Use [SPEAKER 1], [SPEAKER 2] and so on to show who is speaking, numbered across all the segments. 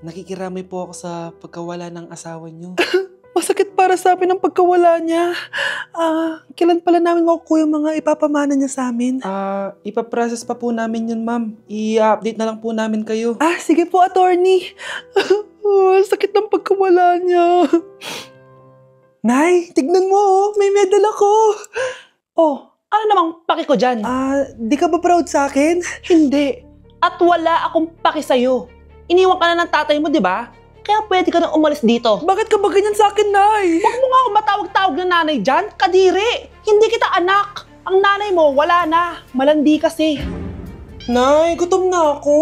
[SPEAKER 1] nakikiramay po ako sa pagkawala ng asawa niyo.
[SPEAKER 2] Masakit para sa amin ang pagkawala niya. Kailan pala namin makukuha yung mga ipapamana niya sa amin?
[SPEAKER 1] Ipaprocess pa po namin yun, ma'am. I-update na lang po namin kayo.
[SPEAKER 2] Sige po, attorney. Sakit ng pagkawala niya. Nay, tignan mo, may medal ako.
[SPEAKER 3] Ano namang paki ko dyan?
[SPEAKER 2] Di ka ba proud sa akin?
[SPEAKER 3] Hindi. At wala akong paki sa'yo. Iniwan ka na ng tatay mo, di ba? Kaya pwede ka nang umalis dito.
[SPEAKER 2] Bakit ka ba ganyan sa akin, Nay?
[SPEAKER 3] Huwag mo nga ako matawag-tawag na nanay dyan. Kadiri! Hindi kita anak. Ang nanay mo, wala na. Malandi kasi.
[SPEAKER 2] Nay, gutom na ako.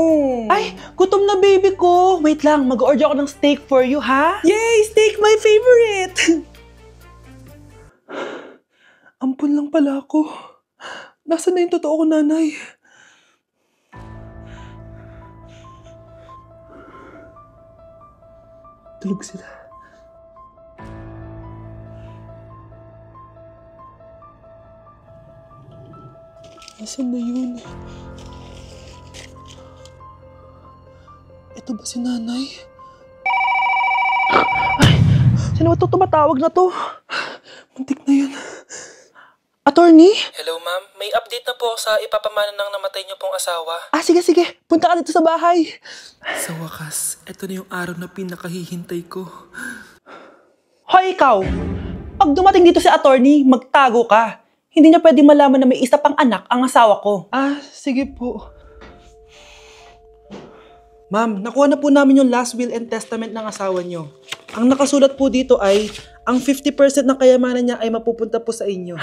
[SPEAKER 3] Ay, gutom na baby ko. Wait lang, mag-order ako ng steak for you, ha?
[SPEAKER 2] Yay! Steak, my favorite! Ampun lang pala ako. Nasaan na yung totoo ko, nanay? Tulog sila. Nasaan na yun? Ito ba si nanay?
[SPEAKER 3] Sino ito tumatawag na to?
[SPEAKER 2] Muntik na yun.
[SPEAKER 3] Attorney?
[SPEAKER 1] Hello, ma'am. May update na po sa ipapamana ng namatay niyo pong asawa.
[SPEAKER 3] Sige. Punta ka dito sa bahay.
[SPEAKER 1] Sa wakas, ito na yung araw na pinakahihintay ko.
[SPEAKER 3] Hoy, ikaw! Pag dumating dito si attorney, magtago ka. Hindi niya pwede malaman na may isa pang anak ang asawa ko.
[SPEAKER 1] Sige po. Ma'am, nakuha na po namin yung last will and testament ng asawa niyo. Ang nakasulat po dito ay, ang 50% ng kayamanan niya ay mapupunta po sa inyo.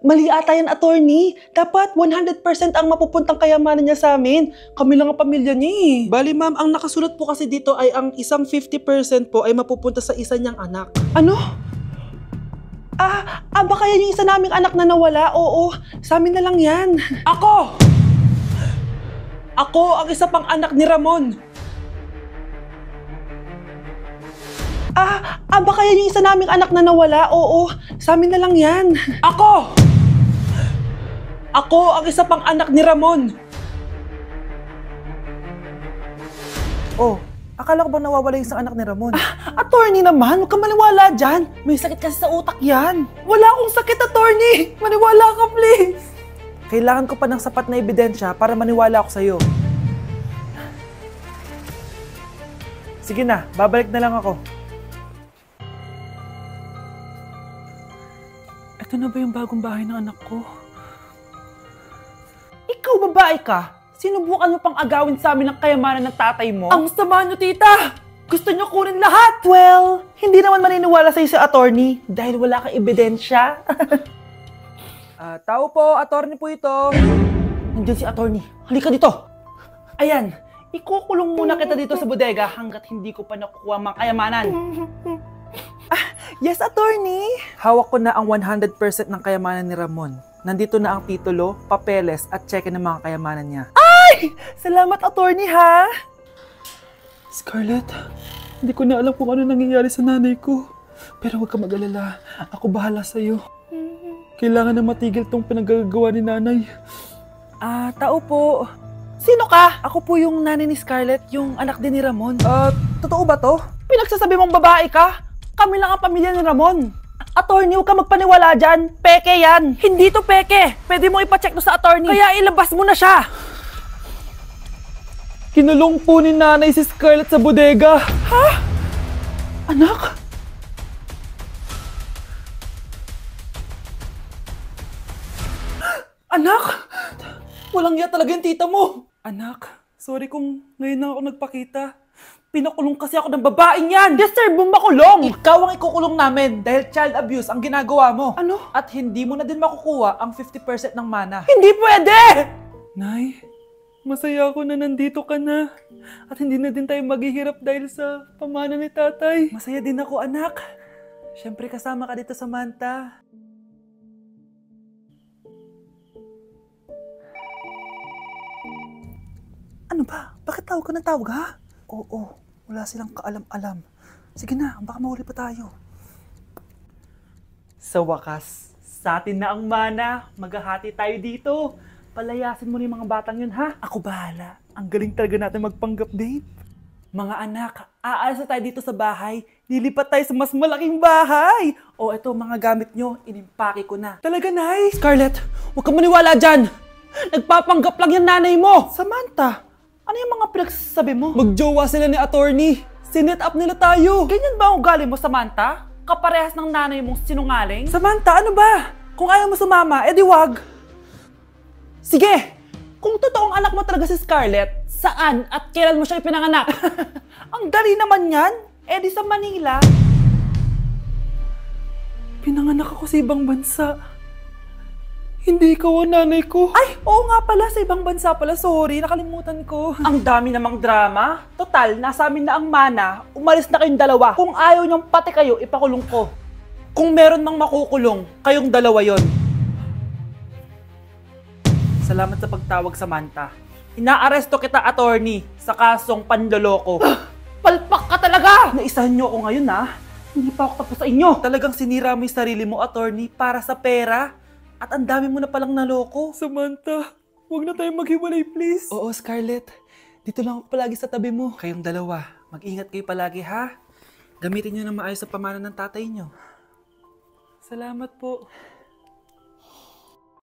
[SPEAKER 3] Mali ata yan, attorney. Dapat 100% ang mapupuntang kayamanan niya sa amin. Kami lang ang pamilya niya eh.
[SPEAKER 1] Bali ma'am, ang nakasulat po kasi dito ay ang isang 50% po ay mapupunta sa isa niyang anak.
[SPEAKER 3] Ano? Baka yan yung isa naming anak na nawala? Oo, sa amin na lang yan. Ako ang isa pang anak ni Ramon. Baka yan yung isa naming anak na nawala? Oo, sa amin na lang yan. Ako ang isa pang anak ni Ramon.
[SPEAKER 2] Akala ko ba nawawala yung isang anak ni Ramon?
[SPEAKER 3] Attorney naman, huwag ka maniwala dyan. May sakit kasi sa utak yan.
[SPEAKER 2] Wala akong sakit, attorney! Maniwala ka, please! Kailangan ko pa ng sapat na ebidensya para maniwala ako sa'yo. Sige na, babalik na lang ako. Ito na ba yung bagong bahay ng anak ko?
[SPEAKER 3] Ikaw babae ka? Sinubukan mo pang agawin sa amin ang kayamanan ng tatay mo?
[SPEAKER 2] Ang sama nyo, tita!
[SPEAKER 3] Gusto nyo kunin lahat? Well, hindi naman maniniwala sa'yo si attorney dahil wala kang ebidensya.
[SPEAKER 2] Tao po, attorney po ito.
[SPEAKER 3] Nandiyan si attorney. Halika dito. Ayan, ikukulong muna kita dito sa bodega hanggat hindi ko pa nakukuha mga kayamanan.
[SPEAKER 2] Yes, attorney! Hawak ko na ang 100% ng kayamanan ni Ramon. Nandito na ang titulo, papeles at cheque ng mga kayamanan niya.
[SPEAKER 3] Salamat, attorney, ha?
[SPEAKER 2] Scarlett, hindi ko na alam kung ano nangyayari sa nanay ko. Pero huwag ka mag-alala. Ako bahala sa'yo. Kailangan na matigil tong pinagagawa ni nanay. Tao po.
[SPEAKER 3] Sino ka?
[SPEAKER 2] Ako po yung nanay ni Scarlett, yung anak din ni Ramon. Totoo ba to?
[SPEAKER 3] Pinagsasabi mong babae ka? Kami lang ang pamilya ni Ramon. Attorney, huwag ka magpaniwala dyan. Peke yan. Hindi to peke. Pwede mo ipacheck to sa attorney. Kaya ilabas mo na siya.
[SPEAKER 2] Kinulong po ni nanay si Scarlett sa bodega.
[SPEAKER 3] Ha? Anak? Anak? Walang iya talaga yung tita mo.
[SPEAKER 2] Anak, sorry kung ngayon na ako nagpakita.
[SPEAKER 3] Pinakulong kasi ako ng babaeng yan! Deserve mo makulong!
[SPEAKER 2] Ikaw ang ikukulong namin dahil child abuse ang ginagawa mo.
[SPEAKER 3] Ano?
[SPEAKER 2] At hindi mo na din makukuha ang 50% ng mana.
[SPEAKER 3] Hindi pwede!
[SPEAKER 2] Nay, masaya ako na nandito ka na. At hindi na din tayo maghihirap dahil sa pamana ni tatay. Masaya din ako, anak. Siyempre kasama ka dito sa Manta. Ano ba? Bakit tawag ka ng tawag, ha? Oo, wala silang kaalam-alam. Sige na, baka mahuli pa tayo.
[SPEAKER 3] Sa wakas, sa atin na ang mana. Maghahati tayo dito. Palayasin mo na yung mga batang yun, ha?
[SPEAKER 2] Ako bahala. Ang galing talaga natin magpanggap, babe.
[SPEAKER 3] Mga anak, aalis na tayo dito sa bahay. Lilipat tayo sa mas malaking bahay. O eto, mga gamit nyo, inimpake ko na. Talaga, Nay? Scarlett, huwag kang maniwala dyan. Nagpapanggap lang yung nanay mo. Samantha, ano yung mga pinagsasabi mo? Magjowa sila ni attorney. Sinet up nila tayo. Ganyan ba ang ugali mo, Samantha? Kaparehas ng nanay mong sinungaling? Samantha, ano ba? Kung ayaw mo sumama, edi wag. Sige! Kung totoong anak mo talaga si Scarlett, saan at kailan mo siya ipinanganak? Ang dali naman yan. Eh di sa Manila. Pinanganak ako sa ibang bansa. Hindi ikaw ang nanay ko. Ay, oo nga pala, sa ibang bansa pala. Sorry, nakalimutan ko. Ang dami namang drama. Total, nasa amin na ang mana. Umalis na kayong dalawa. Kung ayaw niyong pati kayo, ipakulong ko. Kung meron mang makukulong, kayong dalawa yon. Salamat sa pagtawag, Samantha. Inaaresto kita, attorney, sa kasong panloloko. Palpak ka talaga! Naisahan niyo ako ngayon, ha? Hindi pa ako tapos sa inyo. Talagang sinira mo yung sarili mo, attorney, para sa pera. At ang dami mo na palang naloko. Samantha, huwag na tayong maghiwalay, please. Oo, Scarlett. Dito lang ako palagi sa tabi mo. Kayong dalawa, mag-ingat kayo palagi, ha? Gamitin niyo na maayos sa pamana ng tatay niyo. Salamat po.